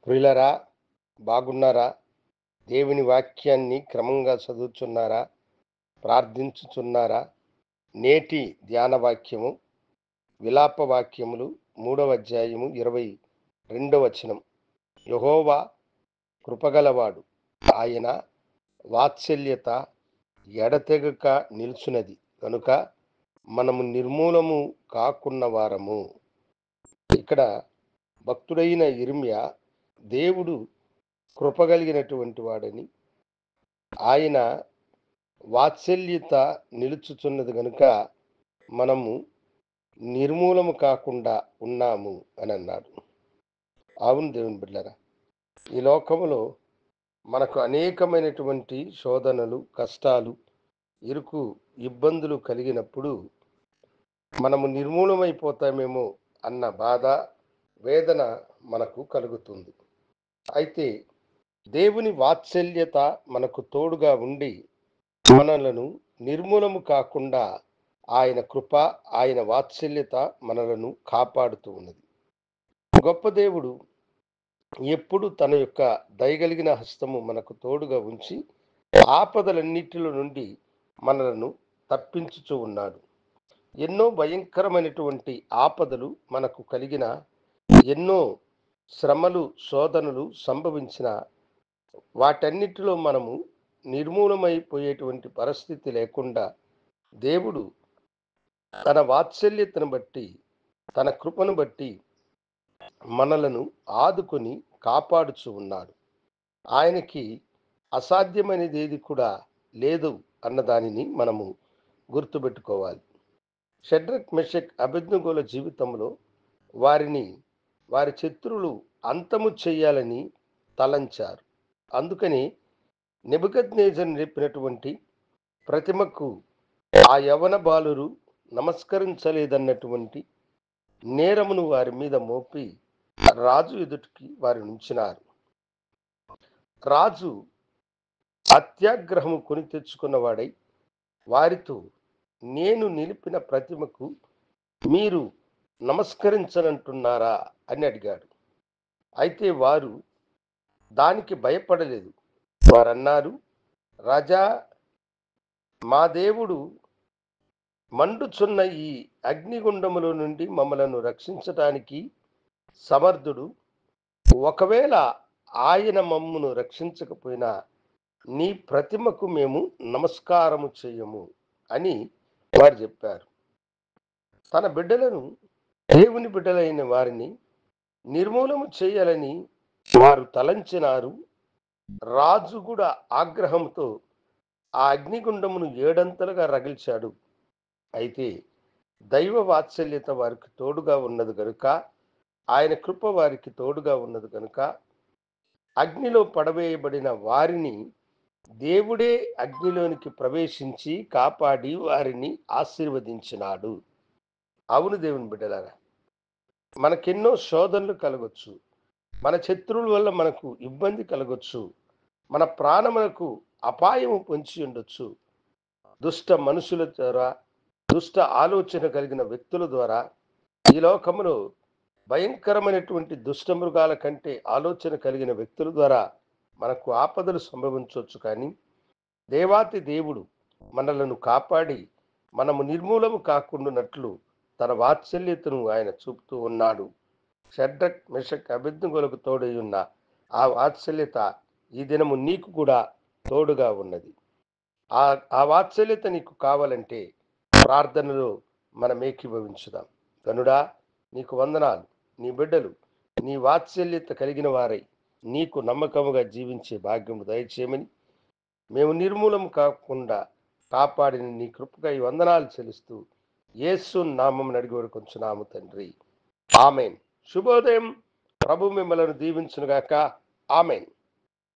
ప్రియులరా, బాగున్నారా? దేవుని వాక్యాన్ని క్రమంగా చదువుచున్నారా? ప్రార్థించుచున్నారా? నేటి ధ్యాన వాక్యము విలాప వాక్యములు 3వ అధ్యాయము 22వ వచనం. యెహోవా కృపగలవాడు, ఆయన వాత్సల్యత ఎడతెగక నిలుచున్నది కనుక మనము నిర్మూలము కాకున్న వారము. ఇక్కడ భక్తుడైన యిర్మీయా దేవుడు కృపగలిగినటువంటి వాడని, ఆయన వాత్సల్యత నిలుచుచున్నది గనుక మనము నిర్మూలము కాకుండా ఉన్నాము అని అన్నాడు. అవును దేవుని బిడ్డలారా, ఈ లోకములో మనకు అనేకమైనటువంటి శోధనలు, కష్టాలు, ఇరుకు, ఇబ్బందులు కలిగినప్పుడు మనము నిర్మూలమైపోతామేమో అన్న బాధ, వేదన మనకు కలుగుతుంది. అయితే దేవుని వాత్సల్యత మనకు తోడుగా ఉండి మనలను నిర్మూలము కాకుండా ఆయన కృప, ఆయన వాత్సల్యత మనలను కాపాడుతూ ఉన్నది. గొప్ప దేవుడు ఎప్పుడు తన యొక్క దయగలిగిన హస్తము మనకు తోడుగా ఉంచి ఆపదలన్నిటిలో నుండి మనలను తప్పించుచూ ఉన్నాడు. ఎన్నో భయంకరమైనటువంటి ఆపదలు మనకు కలిగిన, ఎన్నో శ్రమలు, శోధనలు సంభవించిన వాటన్నిటిలో మనము నిర్మూలమైపోయేటువంటి పరిస్థితి లేకుండా దేవుడు తన వాత్సల్యతను బట్టి, తన కృపను బట్టి మనలను ఆదుకొని కాపాడుచూ ఉన్నాడు. ఆయనకి అసాధ్యమైనది ఏది కూడా లేదు అన్న దానిని మనము గుర్తుపెట్టుకోవాలి. షడ్రక్, మెషక్, అబేద్నెగోల జీవితంలో వారి శత్రువులు అంతము చెయ్యాలని తలంచారు. అందుకని నెబుకద్నెజరు నేర్పినటువంటి ప్రతిమకు ఆ యవన బాలురు నమస్కరించలేదన్నటువంటి నేరమును వారి మీద మోపి రాజు ఎదుటికి వారి ఉంచినారు. రాజు అత్యాగ్రహము కొని తెచ్చుకున్నవాడై వారితో, నేను నిలిపిన ప్రతిమకు మీరు నమస్కరించనంటున్నారా అని అడిగాడు. అయితే వారు దానికి భయపడలేదు. వారన్నారు, రాజా, మా దేవుడు మండుచున్న ఈ అగ్నిగుండములో నుండి మమ్మలను రక్షించటానికి సమర్థుడు. ఒకవేళ ఆయన మమ్మును రక్షించకపోయినా నీ ప్రతిమకు మేము నమస్కారము చేయము అని వారు చెప్పారు. తన బిడ్డలను, దేవుని బిడ్డలైన వారిని నిర్మూలము చేయాలని వారు తలంచినారు. రాజు కూడా ఆగ్రహంతో ఆ అగ్నిగుండమును 7 రగిల్చాడు. అయితే దైవ వాత్సల్యత వారికి తోడుగా ఉన్నది కనుక, ఆయన కృప వారికి తోడుగా ఉన్నది కనుక అగ్నిలో పడవేయబడిన వారిని దేవుడే అగ్నిలోనికి ప్రవేశించి కాపాడి వారిని ఆశీర్వదించినాడు. అవును దేవుని బిడ్డలారా, మనకెన్నో శోధనలు కలగొచ్చు, మన శత్రువుల వల్ల మనకు ఇబ్బంది కలగొచ్చు, మన ప్రాణములకు అపాయము పొంచి ఉండొచ్చు. దుష్ట మనుషుల ద్వారా, దుష్ట ఆలోచన కలిగిన వ్యక్తుల ద్వారా, ఈ లోకములో భయంకరమైనటువంటి దుష్ట మృగాల కంటే ఆలోచన కలిగిన వ్యక్తుల ద్వారా మనకు ఆపదలు సంభవించవచ్చు. కానీ దేవాతి దేవుడు మనలను కాపాడి మనము నిర్మూలము కాకుండానట్లు తన వాత్సల్యతను ఆయన చూపుతూ ఉన్నాడు. షడ్రక్, మెషక్, అబేద్నెగోలకు తోడై ఉన్న ఆ వాత్సల్యత ఈ దినము నీకు కూడా తోడుగా ఉన్నది. ఆ వాత్సల్యత నీకు కావాలంటే ప్రార్థనలో మనం ఏకీభవించుదాం. గనుడా, నీకు వందనాలు. నీ బిడ్డలు నీ వాత్సల్యత కలిగిన వారై నీకు నమ్మకముగా జీవించే భాగ్యము దయచేయమని, మేము నిర్మూలము కాకుండా కాపాడిన నీ కృపకై వందనాలు చెల్లిస్తూ యేసు నామమున అడిగి వేడుకొంచున్నాము తండ్రి. ఆమెన్. శుభోదయం. ప్రభు మిమ్మలను దీవించునుగాక. ఆమెన్.